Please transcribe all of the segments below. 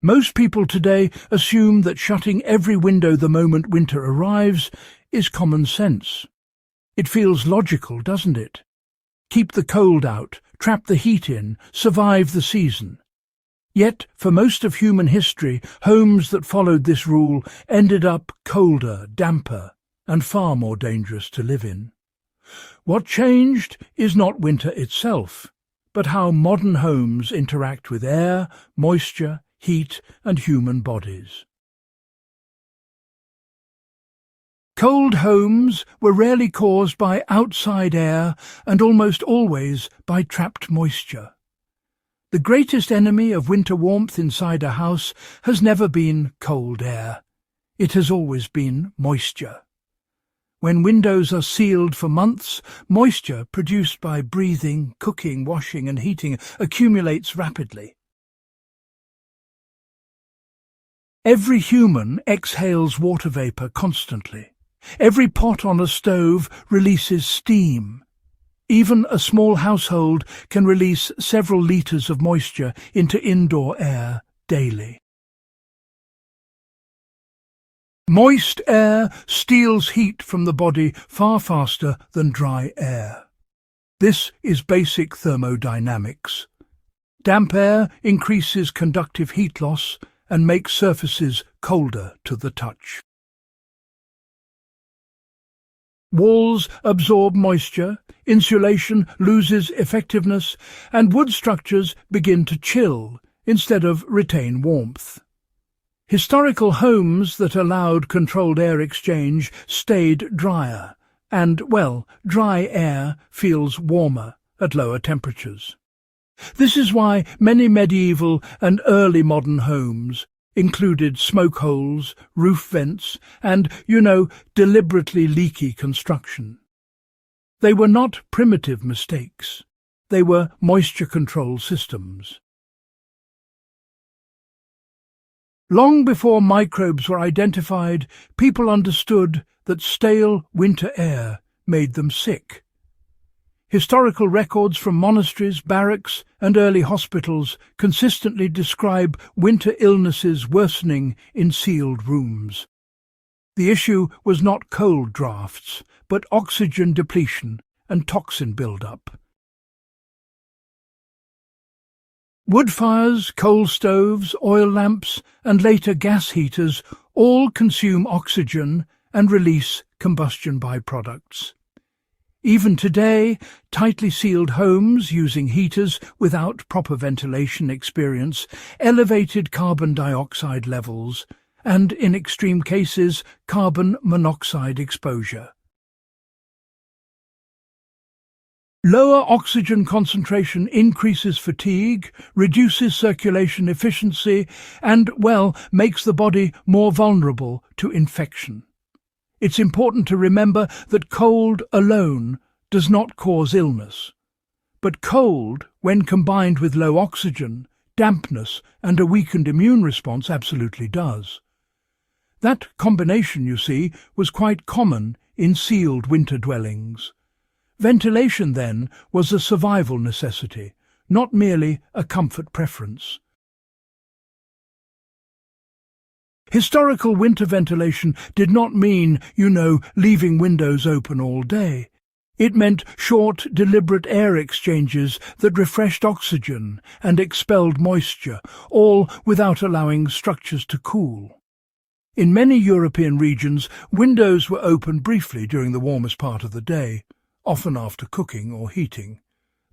Most people today assume that shutting every window the moment winter arrives is common sense. It feels logical, doesn't it? Keep the cold out, trap the heat in, survive the season. Yet, for most of human history, homes that followed this rule ended up colder, damper, and far more dangerous to live in. What changed is not winter itself, but how modern homes interact with air, moisture, heat, and human bodies. Cold homes were rarely caused by outside air and almost always by trapped moisture. The greatest enemy of winter warmth inside a house has never been cold air. It has always been moisture. When windows are sealed for months, moisture produced by breathing, cooking, washing and heating accumulates rapidly. Every human exhales water vapour constantly. Every pot on a stove releases steam. Even a small household can release several litres of moisture into indoor air daily. Moist air steals heat from the body far faster than dry air. This is basic thermodynamics. Damp air increases conductive heat loss and makes surfaces colder to the touch. Walls absorb moisture, insulation loses effectiveness, and wood structures begin to chill instead of retain warmth. Historical homes that allowed controlled air exchange stayed drier, and, well, dry air feels warmer at lower temperatures. This is why many medieval and early modern homes included smoke holes, roof vents, and, deliberately leaky construction. They were not primitive mistakes. They were moisture control systems. Long before microbes were identified, people understood that stale winter air made them sick. Historical records from monasteries, barracks, and early hospitals consistently describe winter illnesses worsening in sealed rooms. The issue was not cold drafts, but oxygen depletion and toxin buildup. Wood fires, coal stoves, oil lamps, and later gas heaters all consume oxygen and release combustion byproducts. Even today, tightly sealed homes using heaters without proper ventilation experience elevated carbon dioxide levels and, in extreme cases, carbon monoxide exposure. Lower oxygen concentration increases fatigue, reduces circulation efficiency, and, makes the body more vulnerable to infection. It's important to remember that cold alone does not cause illness. But cold, when combined with low oxygen, dampness, and a weakened immune response, absolutely does. That combination, you see, was quite common in sealed winter dwellings. Ventilation, then, was a survival necessity, not merely a comfort preference. Historical winter ventilation did not mean, leaving windows open all day. It meant short, deliberate air exchanges that refreshed oxygen and expelled moisture, all without allowing structures to cool. In many European regions, windows were open briefly during the warmest part of the day, often after cooking or heating,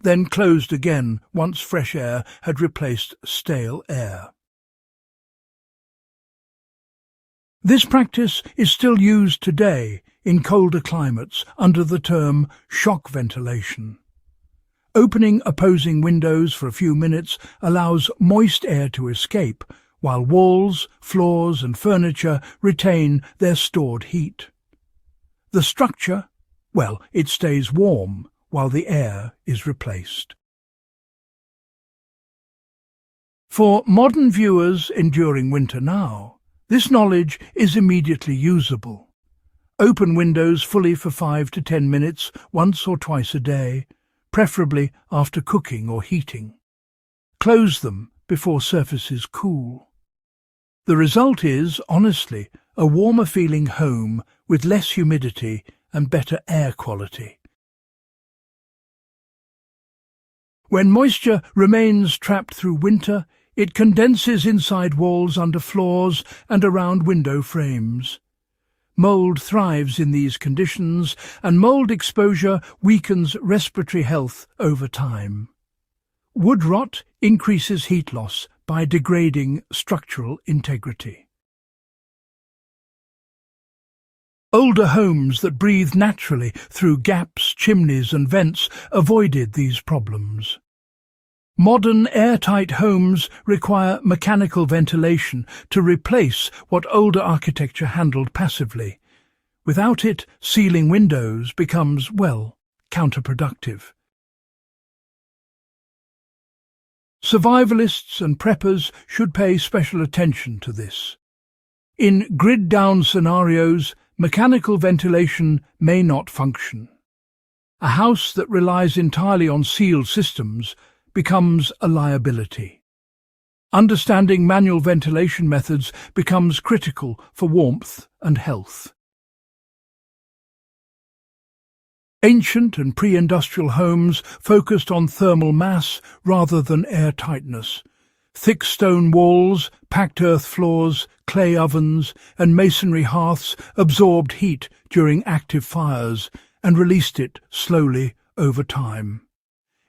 then closed again once fresh air had replaced stale air. This practice is still used today in colder climates under the term shock ventilation. Opening opposing windows for a few minutes allows moist air to escape, while walls, floors and furniture retain their stored heat. The structure, it stays warm while the air is replaced. For modern viewers enduring winter now, this knowledge is immediately usable. Open windows fully for 5 to 10 minutes once or twice a day, preferably after cooking or heating. Close them before surfaces cool. The result is, honestly, a warmer-feeling home with less humidity and better air quality. When moisture remains trapped through winter, it condenses inside walls, under floors, and around window frames. Mold thrives in these conditions, and mold exposure weakens respiratory health over time. Wood rot increases heat loss by degrading structural integrity. Older homes that breathed naturally through gaps, chimneys and vents avoided these problems. Modern airtight homes require mechanical ventilation to replace what older architecture handled passively. Without it, sealing windows becomes, well, counterproductive. Survivalists and preppers should pay special attention to this. In grid-down scenarios, mechanical ventilation may not function. A house that relies entirely on sealed systems becomes a liability. Understanding manual ventilation methods becomes critical for warmth and health. Ancient and pre-industrial homes focused on thermal mass rather than air tightness. Thick stone walls, packed earth floors, clay ovens, and masonry hearths absorbed heat during active fires and released it slowly over time.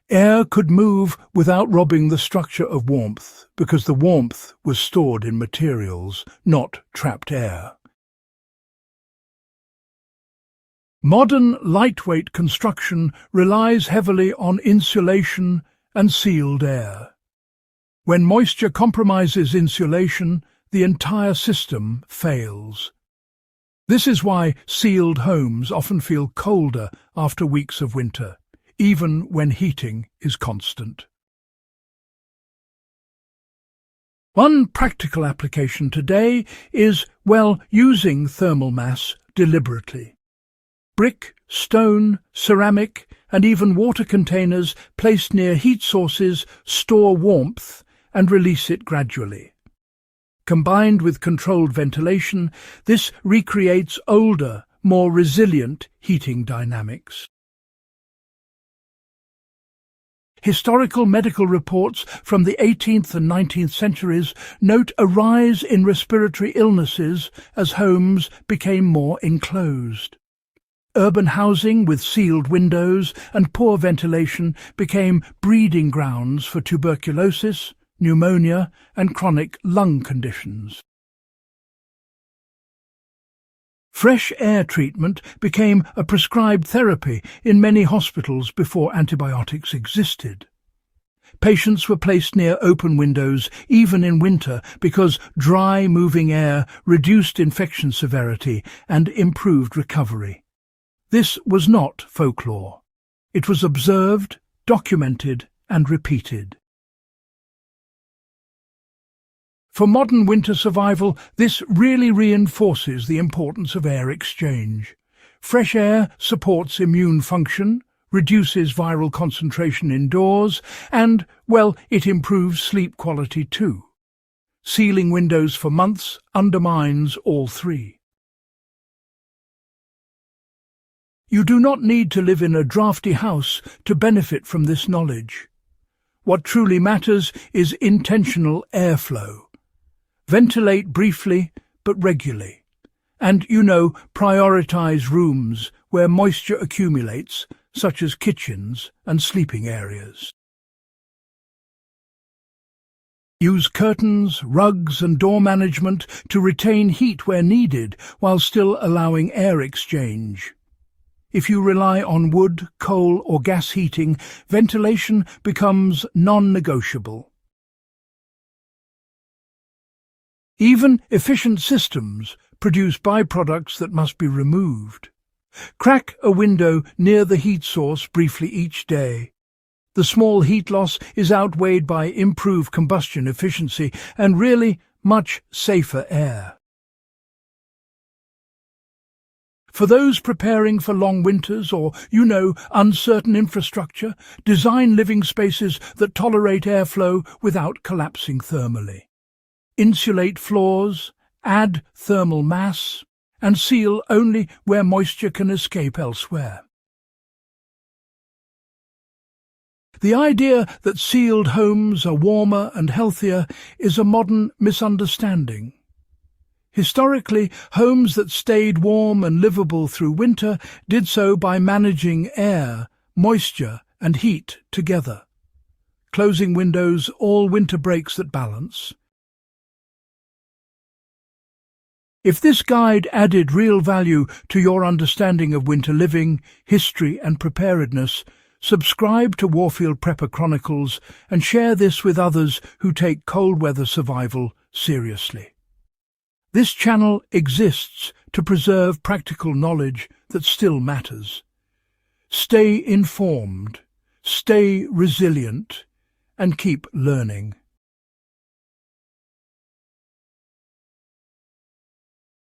Air could move without robbing the structure of warmth, because the warmth was stored in materials, not trapped air. Modern lightweight construction relies heavily on insulation and sealed air. When moisture compromises insulation, the entire system fails. This is why sealed homes often feel colder after weeks of winter, even when heating is constant. One practical application today is, well, using thermal mass deliberately. Brick, stone, ceramic, and even water containers placed near heat sources store warmth and release it gradually. Combined with controlled ventilation, this recreates older, more resilient heating dynamics. Historical medical reports from the 18th and 19th centuries note a rise in respiratory illnesses as homes became more enclosed. Urban housing with sealed windows and poor ventilation became breeding grounds for tuberculosis, pneumonia, and chronic lung conditions. Fresh air treatment became a prescribed therapy in many hospitals before antibiotics existed. Patients were placed near open windows even in winter because dry, moving air reduced infection severity and improved recovery. This was not folklore. It was observed, documented, and repeated. For modern winter survival, this really reinforces the importance of air exchange. Fresh air supports immune function, reduces viral concentration indoors, and, well, it improves sleep quality too. Sealing windows for months undermines all three. You do not need to live in a drafty house to benefit from this knowledge. What truly matters is intentional airflow. Ventilate briefly but regularly, and, prioritize rooms where moisture accumulates, such as kitchens and sleeping areas. Use curtains, rugs and door management to retain heat where needed while still allowing air exchange. If you rely on wood, coal or gas heating, ventilation becomes non-negotiable. Even efficient systems produce byproducts that must be removed. Crack a window near the heat source briefly each day. The small heat loss is outweighed by improved combustion efficiency and really much safer air. For those preparing for long winters or, uncertain infrastructure, design living spaces that tolerate airflow without collapsing thermally. insulate floors, add thermal mass, and seal only where moisture can escape elsewhere. The idea that sealed homes are warmer and healthier is a modern misunderstanding. Historically, homes that stayed warm and livable through winter did so by managing air, moisture, and heat together. Closing windows, all winter breaks that balance. If this guide added real value to your understanding of winter living, history and preparedness, subscribe to Warfield Prepper Chronicles and share this with others who take cold weather survival seriously. This channel exists to preserve practical knowledge that still matters. Stay informed, stay resilient, and keep learning.